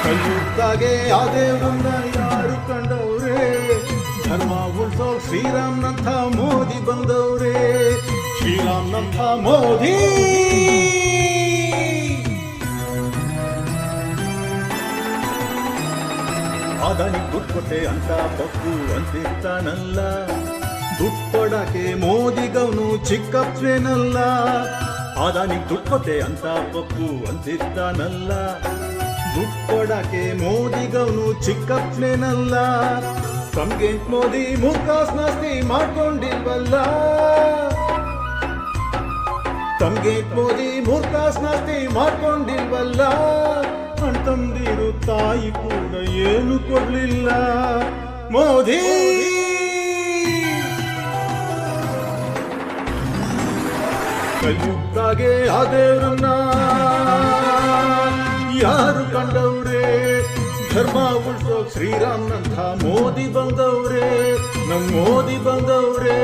ಕಲಿಯುತ್ತಾಗೆ ಆ ದೇವ್ರನ್ನ ಯಾರು ಕಂಡವ್ರೆ, ಧರ್ಮ ಉಳ್ಸೋ ಶ್ರೀರಾಮ್ನಂಥ ಮೋದಿ ಬಂದವ್ರೆ, ಶ್ರೀರಾಮ್ನಂಥ ಮೋದಿ. ಅದಾನಿ ದುಡ್ಡು ಕೊಟ್ಟೆ ಅಂತ ಪಪ್ಪು ಅಂತಿರ್ತಾನಲ್ಲ, ದುಡ್ಡು ಕೊಡಕ್ಕೆ ಮೋದಿಗವನು ಚಿಕ್ಕಪ್ಪೇನಲ್ಲ. ಅದಾನಿ ದುಡ್ಡು ಕೊಟ್ಟೆ ಅಂತ ಪಪ್ಪು ಅಂತಿರ್ತಾನಲ್ಲ, ದುಡ್ಡು ಕೊಡಕ್ಕೆ ಮೋದಿಗವನು ಚಿಕ್ಕಪ್ಪೇನಲ್ಲ. ತಮ್ಗೆ ಮೋದಿ ಮೂಕಾಸ್ನಾಸ್ತಿ ಮಾಡ್ಕೊಂಡಿಲ್ವಲ್ಲ, ತಮ್ಗೆ ಮೋದಿ ಮೂರ್ಖಾಸ್ನಾಸ್ತಿ ಮಾಡ್ಕೊಂಡಿಲ್ವಲ್ಲ. ಅಣ್ತಂದಿರು ತಾಯಿ ಕೂಡ ಏನು ಕೊಡ್ಲಿಲ್ಲ ಮೋದಿ. ಕಲಿಯುತ್ತಾಗೆ ಆ ದೇವ್ರನ್ನ ಯಾರು ಕಂಡವ್ರೆ, ಧರ್ಮ ಉಳ್ಸೋ ಶ್ರೀರಾಮ್ನಂಥ ಮೋದಿ ಬಂದವ್ರೆ, ನಮ್ ಮೋದಿ ಬಂದವ್ರೆ.